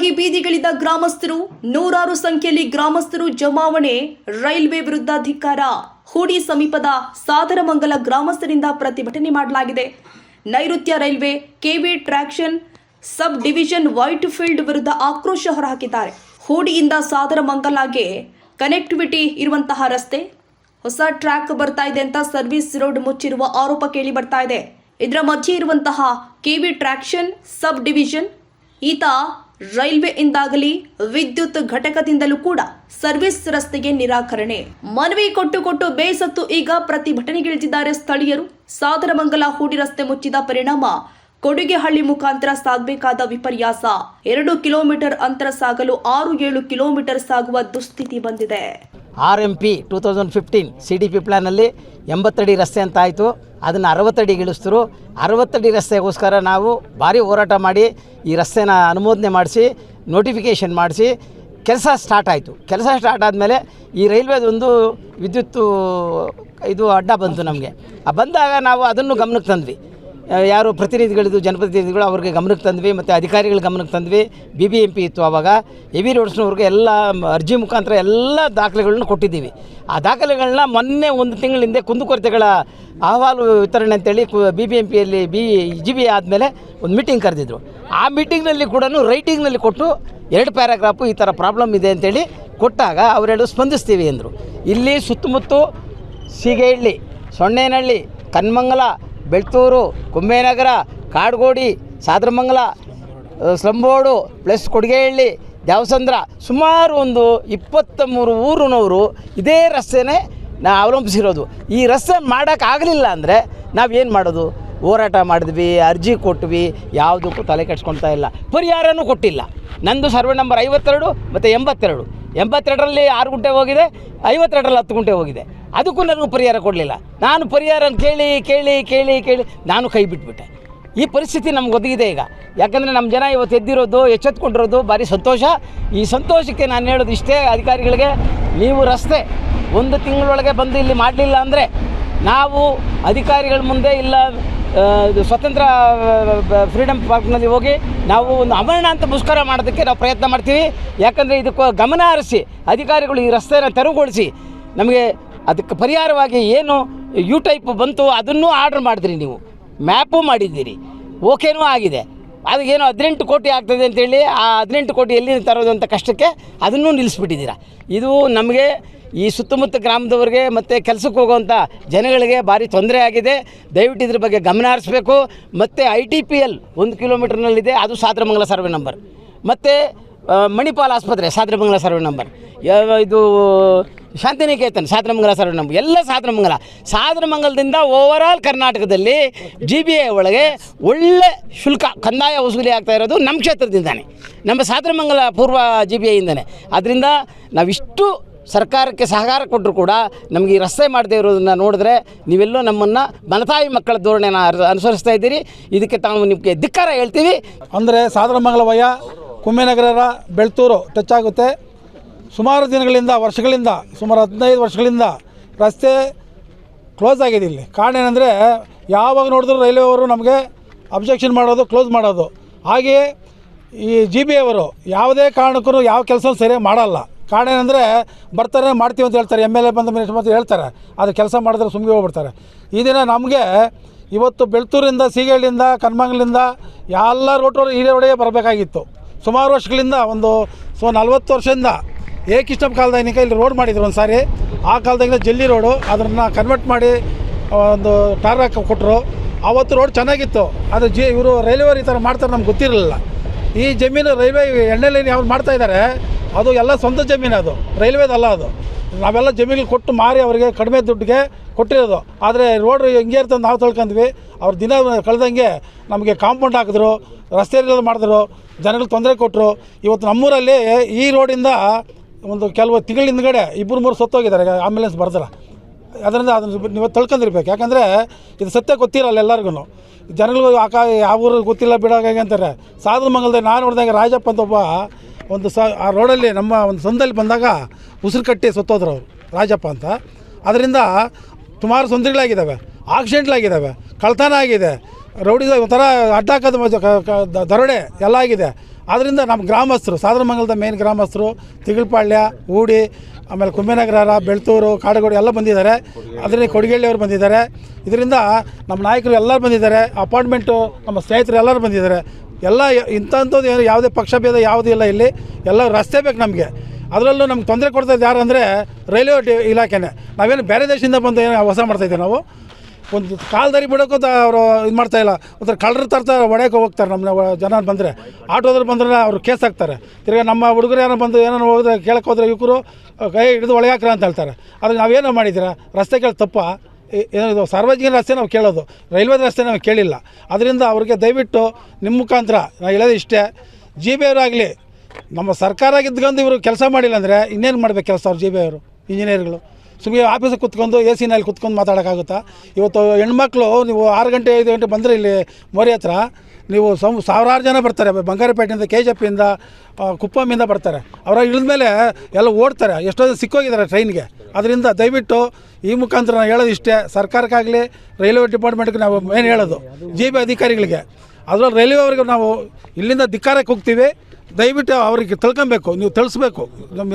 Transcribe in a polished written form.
ಬೀದಿಯಾಗಿ ಬೀದಿಗಿಳಿದ ಗ್ರಾಮಸ್ಥರು, ನೂರಾರು ಸಂಖ್ಯೆಯಲ್ಲಿ ಗ್ರಾಮಸ್ಥರು ಜಮಾವಣೆ. ರೈಲ್ವೆ ವಿರುದ್ಧ ಧಿಕ್ಕಾರ. ಹೂಡಿ ಸಮೀಪದ ಸಾದರಮಂಗಲ ಗ್ರಾಮಸ್ಥರಿಂದ ಪ್ರತಿಭಟನೆ ಮಾಡಲಾಗಿದೆ. ನೈಋತ್ಯ railway KV traction sub division Whitefield ವಿರುದ್ಧ ಆಕ್ರೋಶ ಹೊರಹಾಕಿದ್ದಾರೆ. ಹೂಡಿಯಿಂದ ಸಾದರಮಂಗಲಗೆ ಕನೆಕ್ಟಿವಿಟಿ ಇರುವಂತಹ ರಸ್ತೆ ಹೊಸ ಟ್ರ್ಯಾಕ್ ಬರ್ತಾ ಇದೆ ಅಂತ ಸರ್ವಿಸ್ ರೋಡ್ ಮುಚ್ಚಿರುವ ಆರೋಪ ಕೇಳಿ ಬರ್ತಾ ಇದೆ. ಇದರ ಮಧ್ಯೆ ಇರುವಂತಹ ಕೆವಿ ಟ್ರಾಕ್ಷನ್ ಸಬ್ ಡಿವಿಷನ್ ಈತ ರೈಲ್ವೆ ಇಂದಾಗಲಿ ವಿದ್ಯುತ್ ಘಟಕದಿಂದಲೂ ಕೂಡ ಸರ್ವಿಸ್ ರಸ್ತೆಗೆ ನಿರಾಕರಣೆ. ಮನವಿ ಕೊಟ್ಟು ಬೇಸತ್ತು ಈಗ ಪ್ರತಿಭಟನೆಗಿಳಿದಿದ್ದಾರೆ ಸ್ಥಳೀಯರು. ಸಾದರಮಂಗಲ ಹೂಡಿ ರಸ್ತೆ ಮುಚ್ಚಿದ ಪರಿಣಾಮ ಕೊಡುಗೆಹಳ್ಳಿ ಮುಖಾಂತರ ಸಾಗಬೇಕಾದ ವಿಪರ್ಯಾಸ. 2 ಕಿಲೋಮೀಟರ್ ಅಂತರ ಸಾಗಲು 6-7 ಕಿಲೋಮೀಟರ್ ಸಾಗುವ ದುಸ್ಥಿತಿ ಬಂದಿದೆ. RMP 2015 CDP ಪ್ಲ್ಯಾನಲ್ಲಿ 80 ಅಡಿ ರಸ್ತೆ ಅಂತ ಆಯಿತು. ಅದನ್ನು 60 ಅಡಿಗೆ ಇಳಿಸಿದ್ರು. 60 ಅಡಿ ರಸ್ತೆಗೋಸ್ಕರ ನಾವು ಭಾರಿ ಹೋರಾಟ ಮಾಡಿ ಈ ರಸ್ತೆನ ಅನುಮೋದನೆ ಮಾಡಿಸಿ ನೋಟಿಫಿಕೇಷನ್ ಮಾಡಿಸಿ ಕೆಲಸ ಸ್ಟಾರ್ಟ್ ಆಯಿತು. ಕೆಲಸ ಸ್ಟಾರ್ಟ್ ಆದಮೇಲೆ ಈ ರೈಲ್ವೆದೊಂದು ವಿದ್ಯುತ್ತು ಇದು ಅಡ್ಡ ಬಂತು ನಮಗೆ. ಬಂದಾಗ ನಾವು ಅದನ್ನು ಗಮನಕ್ಕೆ ತಂದ್ವಿ. ಯಾರು ಪ್ರತಿನಿಧಿಗಳಿದ್ದು ಜನಪ್ರತಿನಿಧಿಗಳು ಅವ್ರಿಗೆ ಗಮನಕ್ಕೆ ತಂದ್ವಿ ಮತ್ತು ಅಧಿಕಾರಿಗಳ ಗಮನಕ್ಕೆ ತಂದ್ವಿ. BBMP ಇತ್ತು ಆವಾಗ. ಹೆವಿ ರೋಡ್ಸ್ನವ್ರಿಗೆ ಎಲ್ಲ ಅರ್ಜಿ ಮುಖಾಂತರ ಎಲ್ಲ ದಾಖಲೆಗಳನ್ನ ಕೊಟ್ಟಿದ್ದೀವಿ. ಆ ದಾಖಲೆಗಳನ್ನ ಮೊನ್ನೆ 1 ತಿಂಗಳ ಹಿಂದೆ ಕುಂದುಕೊರತೆಗಳ ಅಹವಾಲು ವಿತರಣೆ ಅಂತೇಳಿ BBMPಯಲ್ಲಿ GB ಆದಮೇಲೆ ಒಂದು ಮೀಟಿಂಗ್ ಕರೆದಿದ್ರು. ಆ ಮೀಟಿಂಗ್ನಲ್ಲಿ ಕೂಡ ರೈಟಿಂಗ್ನಲ್ಲಿ ಕೊಟ್ಟು 2 ಪ್ಯಾರಾಗ್ರಾಫು ಈ ಥರ ಪ್ರಾಬ್ಲಮ್ ಇದೆ ಅಂತೇಳಿ ಕೊಟ್ಟಾಗ ಅವರೆರಡು ಸ್ಪಂದಿಸ್ತೀವಿ ಅಂದರು. ಇಲ್ಲಿ ಸುತ್ತಮುತ್ತ ಸೀಗೆಹಳ್ಳಿ, ಸೊನ್ನೇನಹಳ್ಳಿ, ಕನ್ಮಂಗಲ, ಬೆಳ್ತೂರು, ಕುಂಬೇನಗರ, ಕಾಡ್ಗೋಡಿ, ಸಾದರಮಂಗಲ, ಸ್ಲಂಬೋಡು ಪ್ಲಸ್ ಕೊಡುಗೆಹಳ್ಳಿ, ದ್ಯಾವಸಂದ್ರ ಸುಮಾರು ಒಂದು 23 ಊರಿನವರು ಇದೇ ರಸ್ತೆನೇ ಅವಲಂಬಿಸಿರೋದು. ಈ ರಸ್ತೆ ಮಾಡೋಕ್ಕಾಗಲಿಲ್ಲ ಅಂದರೆ ನಾವೇನು ಮಾಡೋದು? ಹೋರಾಟ ಮಾಡಿದ್ವಿ, ಅರ್ಜಿ ಕೊಟ್ವಿ, ಯಾವುದಕ್ಕೂ ತಲೆ ಕೆಡ್ಸ್ಕೊಳ್ತಾ ಇಲ್ಲ. ಪರಿಹಾರನೂ ಕೊಟ್ಟಿಲ್ಲ. ನಂದು ಸರ್ವೆ ನಂಬರ್ 52 ಮತ್ತು 82. 82ರಲ್ಲಿ 6 ಗುಂಟೆ ಹೋಗಿದೆ, 52ರಲ್ಲಿ 10 ಗುಂಟೆ ಹೋಗಿದೆ. ಅದಕ್ಕೂ ನನಗೂ ಪರಿಹಾರ ಕೊಡಲಿಲ್ಲ. ನಾನು ಪರಿಹಾರ ಕೇಳಿ ನಾನು ಕೈ ಬಿಟ್ಬಿಟ್ಟೆ. ಈ ಪರಿಸ್ಥಿತಿ ನಮ್ಗೆ ಒದಗಿದೆ ಈಗ. ಯಾಕಂದರೆ ನಮ್ಮ ಜನ ಇವತ್ತು ಎದ್ದಿರೋದು, ಎಚ್ಚೆತ್ಕೊಂಡಿರೋದು ಭಾರಿ ಸಂತೋಷ. ಈ ಸಂತೋಷಕ್ಕೆ ನಾನು ಹೇಳೋದು ಇಷ್ಟೇ, ಅಧಿಕಾರಿಗಳಿಗೆ, ನೀವು ರಸ್ತೆ 1 ತಿಂಗಳೊಳಗೆ ಬಂದು ಇಲ್ಲಿ ಮಾಡಲಿಲ್ಲ ಅಂದರೆ ನಾವು ಅಧಿಕಾರಿಗಳ ಮುಂದೆ ಇಲ್ಲ ಸ್ವತಂತ್ರ ಫ್ರೀಡಮ್ ಪಾರ್ಕ್ನಲ್ಲಿ ಹೋಗಿ ನಾವು ಒಂದು ಅಮರಣ ಅಂತ ಮುಷ್ಕರ ಮಾಡೋದಕ್ಕೆ ನಾವು ಪ್ರಯತ್ನ ಮಾಡ್ತೀವಿ. ಯಾಕಂದರೆ ಇದಕ್ಕೆ ಗಮನ ಹರಿಸಿ ಅಧಿಕಾರಿಗಳು ಈ ರಸ್ತೆಯನ್ನು ತೆರವುಗೊಳಿಸಿ ನಮಗೆ ಅದಕ್ಕೆ ಪರಿಹಾರವಾಗಿ ಏನು ಯು ಟೈಪ್ ಬಂತು ಅದನ್ನೂ ಆರ್ಡ್ರ್ ಮಾಡಿದ್ರಿ, ನೀವು ಮ್ಯಾಪು ಮಾಡಿದ್ದೀರಿ, ಓಕೆನೂ ಆಗಿದೆ. ಅದಕ್ಕೇನು 18 ಕೋಟಿ ಆಗ್ತದೆ ಅಂತೇಳಿ ಆ 18 ಕೋಟಿ ಎಲ್ಲಿ ತರೋದು ಅಂತ ಕಷ್ಟಕ್ಕೆ ಅದನ್ನೂ ನಿಲ್ಲಿಸ್ಬಿಟ್ಟಿದ್ದೀರ. ಇದು ನಮಗೆ ಈ ಸುತ್ತಮುತ್ತ ಗ್ರಾಮದವ್ರಿಗೆ ಮತ್ತು ಕೆಲಸಕ್ಕೆ ಹೋಗುವಂಥ ಜನಗಳಿಗೆ ಭಾರಿ ತೊಂದರೆ ಆಗಿದೆ. ದಯವಿಟ್ಟು ಇದ್ರ ಬಗ್ಗೆ ಗಮನ ಹರಿಸಬೇಕು. ಮತ್ತು ITPL 1 ಕಿಲೋಮೀಟರ್ನಲ್ಲಿದೆ, ಅದು ಸಾದರಮಂಗಲ ಸರ್ವೆ ನಂಬರ್. ಮತ್ತು ಮಣಿಪಾಲ್ ಆಸ್ಪತ್ರೆ ಸಾದರಮಂಗಲ ಸರ್ವೆ ನಂಬರ್. ಇದು ಶಾಂತಿನಿಕೇತನ್ ಸಾದರಮಂಗಲ ಸರ್ವೆ ನಂಬರ್. ಎಲ್ಲ ಸಾದರಮಂಗಲದಿಂದ ಓವರಾಲ್ ಕರ್ನಾಟಕದಲ್ಲಿ GBA ಒಳಗೆ ಒಳ್ಳೆ ಶುಲ್ಕ ಕಂದಾಯ ವಸೂಲಿ ಆಗ್ತಾ ಇರೋದು ನಮ್ಮ ಕ್ಷೇತ್ರದಿಂದಾನೆ, ನಮ್ಮ ಸಾದರಮಂಗಲ ಪೂರ್ವ GBAಯಿಂದನೇ. ಅದರಿಂದ ನಾವಿಷ್ಟು ಸರ್ಕಾರಕ್ಕೆ ಸಹಕಾರ ಕೊಟ್ಟರು ಕೂಡ ನಮಗೆ ಈ ರಸ್ತೆ ಮಾಡದೇ ಇರೋದನ್ನು ನೋಡಿದ್ರೆ ನೀವೆಲ್ಲೋ ನಮ್ಮನ್ನು ಮನತಾಯಿ ಮಕ್ಕಳ ಧೋರಣೆನ ಅನುಸರಿಸ್ತಾ ಇದ್ದೀರಿ. ಇದಕ್ಕೆ ತಾವು ನಿಮಗೆ ಧಿಕ್ಕಾರ ಹೇಳ್ತೀವಿ. ಅಂದರೆ ಸಾದರಮಂಗಲ ವಯ ಕುಂಬೇನಗರ, ಬೆಳ್ತೂರು ಟಚ್ ಆಗುತ್ತೆ. ಸುಮಾರು ದಿನಗಳಿಂದ, ವರ್ಷಗಳಿಂದ, ಸುಮಾರು 15 ವರ್ಷಗಳಿಂದ ರಸ್ತೆ ಕ್ಲೋಸ್ ಆಗಿದೆ. ಇಲ್ಲಿ ಕಾರಣ ಏನಂದರೆ ಯಾವಾಗ ನೋಡಿದ್ರು ರೈಲ್ವೆ ಅವರು ನಮಗೆ ಅಬ್ಜೆಕ್ಷನ್ ಮಾಡೋದು, ಕ್ಲೋಸ್ ಮಾಡೋದು. ಹಾಗೆಯೇ ಈ GBA ಅವರು ಯಾವುದೇ ಕಾರಣಕ್ಕೂ ಯಾವ ಕೆಲಸ ಸರಿಯಾಗಿ ಮಾಡಲ್ಲ. ಕಾರಣ ಏನಂದರೆ ಬರ್ತಾರೆ, ಮಾಡ್ತೀವಿ ಅಂತ ಹೇಳ್ತಾರೆ, MLA ಬಂದ ಮಿನಿಸ್ಟರ್ ಅಂತ ಹೇಳ್ತಾರೆ, ಅದು ಕೆಲಸ ಮಾಡಿದ್ರೆ ಸುಮ್ಮನೆ ಹೋಗ್ಬಿಡ್ತಾರೆ. ಈ ದಿನ ನಮಗೆ ಇವತ್ತು ಬೆಳ್ತೂರಿಂದ, ಸೀಗೆಹಳ್ಳಿಯಿಂದ, ಕನ್ಮಂಗಲಿಂದ ಎಲ್ಲ ರೋಡ್ ಈ ರೋಡೇ ಬರಬೇಕಾಗಿತ್ತು. ಸುಮಾರು ವರ್ಷಗಳಿಂದ, ಒಂದು 40 ವರ್ಷದಿಂದ ಏಕಿಷ್ಟಮ್ ಕಾಲದಾಗಿನ ಇಲ್ಲಿ ರೋಡ್ ಮಾಡಿದ್ರು ಒಂದು ಸಾರಿ. ಆ ಕಾಲದಾಗಿನ ಜಲ್ಲಿ ರೋಡು, ಅದನ್ನು ಕನ್ವರ್ಟ್ ಮಾಡಿ ಒಂದು ಟಾರ್ ಕೊಟ್ಟರು. ಆವತ್ತು ರೋಡ್ ಚೆನ್ನಾಗಿತ್ತು. ಅದು ಇವರು ರೈಲ್ವೆ ಈ ಥರ ಮಾಡ್ತಾರೆ ನಮ್ಗೆ ಗೊತ್ತಿರಲಿಲ್ಲ. ಈ ಜಮೀನು ರೈಲ್ವೆ ಎಣ್ಣೆ ಲೈನ್ ಯಾವ್ದು ಮಾಡ್ತಾಯಿದ್ದಾರೆ ಅದು ಎಲ್ಲ ಸ್ವಂತ ಜಮೀನು, ಅದು ರೈಲ್ವೇದಲ್ಲ. ಅದು ನಾವೆಲ್ಲ ಜಮೀನು ಕೊಟ್ಟು ಮಾರಿ ಅವರಿಗೆ ಕಡಿಮೆ ದುಡ್ಡಿಗೆ ಕೊಟ್ಟಿರೋದು. ಆದರೆ ರೋಡ್ ಹಿಂಗೆ ಇರ್ತಂದು ನಾವು ತಿಳ್ಕೊಂಡ್ವಿ. ಅವ್ರು ದಿನ ಕಳೆದಂಗೆ ನಮಗೆ ಕಾಂಪೌಂಡ್ ಹಾಕಿದ್ರು, ರಸ್ತೆಗಳು ಮಾಡಿದ್ರು, ಜನಗಳಿಗೆ ತೊಂದರೆ ಕೊಟ್ಟರು. ಇವತ್ತು ನಮ್ಮೂರಲ್ಲಿ ಈ ರೋಡಿಂದ ಒಂದು ಕೆಲವು ತಿಂಗಳ ಹಿಂದ್ಗಡೆ 2-3 ಸತ್ತೋಗಿದ್ದಾರೆ ಆಂಬ್ಯುಲೆನ್ಸ್ ಬರ್ತಾರೆ. ಅದರಿಂದ ಅದನ್ನು ನೀವು ತಿಳ್ಕೊಂಡಿರ್ಬೇಕು. ಯಾಕಂದರೆ ಇದು ಸತ್ಯ ಗೊತ್ತಿರಲ್ಲ ಎಲ್ಲರಿಗೂ. ಜನಗಳು ಯಾವ ಊರಿಗೆ ಗೊತ್ತಿಲ್ಲ ಬಿಡೋಕೆ ಅಂತಾರೆ. ಸಾದರಮಂಗಲದಲ್ಲಿ ನಾನು ನೋಡಿದಾಗ ರಾಜಪ್ಪ ಅಂತ ಒಬ್ಬ ಆ ರೋಡಲ್ಲಿ ನಮ್ಮ ಒಂದು ಸಂದಲ್ಲಿ ಬಂದಾಗ ಉಸಿರು ಕಟ್ಟಿ ಸತ್ತೋದ್ರು ಅವರು, ರಾಜಪ್ಪ ಅಂತ. ಅದರಿಂದ ಸುಮಾರು ತೊಂದರೆಗಳಾಗಿದ್ದಾವೆ, ಆಕ್ಸಿಡೆಂಟ್ಗಳಾಗಿದ್ದಾವೆ, ಕಳ್ತನ ಆಗಿದೆ, ರೌಡಿ ಒಂಥರ ಅಡ್ಡ ಹಾಕೋದು, ದರೋಡೆ ಎಲ್ಲ ಆಗಿದೆ. ಆದ್ದರಿಂದ ನಮ್ಮ ಗ್ರಾಮಸ್ಥರು ಸಾದರಮಂಗಲದ ಮೇನ್ ಗ್ರಾಮಸ್ಥರು ತಿಗಳಪಾಳ್ಯ ಊಡಿ ಆಮೇಲೆ ಕುಂಭನಗರ ಬೆಳ್ತೂರು ಕಾಡಗೋಡು ಎಲ್ಲ ಬಂದಿದ್ದಾರೆ. ಅದರಲ್ಲಿ ಕೊಡಿಗೇಳಿಯವರು ಬಂದಿದ್ದಾರೆ. ಇದರಿಂದ ನಮ್ಮ ನಾಯಕರು ಎಲ್ಲರೂ ಬಂದಿದ್ದಾರೆ. ಅಪಾರ್ಟ್ಮೆಂಟು ನಮ್ಮ ಸ್ನೇಹಿತರು ಎಲ್ಲರೂ ಬಂದಿದ್ದಾರೆ. ಎಲ್ಲ ಇಂಥದ್ದು ಏನು ಯಾವುದೇ ಪಕ್ಷಭೇದ ಯಾವುದೂ ಇಲ್ಲ. ಇಲ್ಲಿ ಎಲ್ಲ ರಸ್ತೆ ಬೇಕು ನಮಗೆ. ಅದರಲ್ಲೂ ನಮ್ಗೆ ತೊಂದರೆ ಕೊಡ್ತಾಯಿದ್ದು ಯಾರು ಅಂದರೆ ರೈಲ್ವೆ ಇಲಾಖೆನೇ. ನಾವೇನು ಬೇರೆ ದೇಶದಿಂದ ಬಂದು ಏನು ಹೊಸ ಮಾಡ್ತಾಯಿದ್ದೀವಿ. ನಾವು ಒಂದು ಕಾಲ್ದಾರಿ ಬಿಡೋಕ್ಕೂ ಅವರು ಇದು ಮಾಡ್ತಾಯಿಲ್ಲ. ಒಂಥರ ಕಳ್ಳರು ತರ್ತಾರೆ, ಹೊಡೆಯೋಕೆ ಹೋಗ್ತಾರೆ. ನಮ್ಮ ಜನ ಬಂದರೆ ಆಟೋದಲ್ಲಿ ಬಂದ್ರೆ ಅವರು ಕೇಸ್ ಹಾಕ್ತಾರೆ. ತಿರ್ಗಿ ನಮ್ಮ ಹುಡುಗರು ಏನೋ ಬಂದು ಏನೋ ಹೋದ್ರೆ ಕೇಳಕ್ಕೆ ಹೋದ್ರೆ ಯುವಕರು ಕೈ ಹಿಡಿದು ಒಳಗೆ ಹಾಕ್ರ ಅಂತ ಹೇಳ್ತಾರೆ. ಆದರೆ ನಾವೇನೋ ಮಾಡಿದ್ದೀರಾ? ರಸ್ತೆ ಕೇಳಿ ತಪ್ಪ ಏನೋ ಇದು ಸಾರ್ವಜನಿಕ ರಸ್ತೆ ನಾವು ಕೇಳೋದು, ರೈಲ್ವೆ ರಸ್ತೆ ನಾವು ಕೇಳಿಲ್ಲ. ಅದರಿಂದ ಅವ್ರಿಗೆ ದಯವಿಟ್ಟು ನಿಮ್ಮ ಮುಖಾಂತರ ನಾನು ಹೇಳೋದು ಇಷ್ಟೇ, GBI ಅವರಾಗಲಿ ನಮ್ಮ ಸರ್ಕಾರ ಇದ್ಕೊಂಡು ಇವರು ಕೆಲಸ ಮಾಡಿಲ್ಲ ಅಂದರೆ ಇನ್ನೇನು ಮಾಡಬೇಕು ಕೆಲಸ ಅವ್ರು GBI ಅವರು ಇಂಜಿನಿಯರ್ಗಳು? ಸುಮ್ಮನೆ ಆಫೀಸಿಗೆ ಕುತ್ಕೊಂಡು AC ನಲ್ಲಿ ಕುತ್ಕೊಂಡು ಮಾತಾಡೋಕ್ಕಾಗುತ್ತಾ? ಇವತ್ತು ಹೆಣ್ಮಕ್ಳು ನೀವು 6 ಗಂಟೆ 5 ಗಂಟೆ ಬಂದರೆ ಇಲ್ಲಿ ಮೋರಿ ಹತ್ರ ನೀವು ಸಾವಿರಾರು ಜನ ಬರ್ತಾರೆ. ಬಂಗಾರಪೇಟೆಯಿಂದ KJP-ಯಿಂದ ಕುಪ್ಪಮಿಂದ ಬರ್ತಾರೆ. ಅವರ ಇಳಿದ ಮೇಲೆ ಎಲ್ಲ ಓಡ್ತಾರೆ. ಎಷ್ಟೋ ಜನ ಸಿಕ್ಕೋಗಿದ್ದಾರೆ ಟ್ರೈನ್ಗೆ. ಅದರಿಂದ ದಯವಿಟ್ಟು ಈ ಮುಖಾಂತರ ನಾನು ಹೇಳೋದು ಇಷ್ಟೇ, ಸರ್ಕಾರಕ್ಕಾಗಲಿ ರೈಲ್ವೆ ಡಿಪಾರ್ಟ್ಮೆಂಟ್ಗೆ ನಾವು ಏನು ಹೇಳೋದು GBI ಅಧಿಕಾರಿಗಳಿಗೆ, ಅದರಲ್ಲಿ ರೈಲ್ವೆ ಅವ್ರಿಗೆ ನಾವು ಇಲ್ಲಿಂದ ಧಿಕ್ಕಾರಕ್ಕೆ ಹೋಗ್ತೀವಿ. ದಯವಿಟ್ಟು ಅವ್ರಿಗೆ ತಿಳ್ಕೊಬೇಕು, ನೀವು ತಿಳಿಸ್ಬೇಕು. ನಮ್ಮ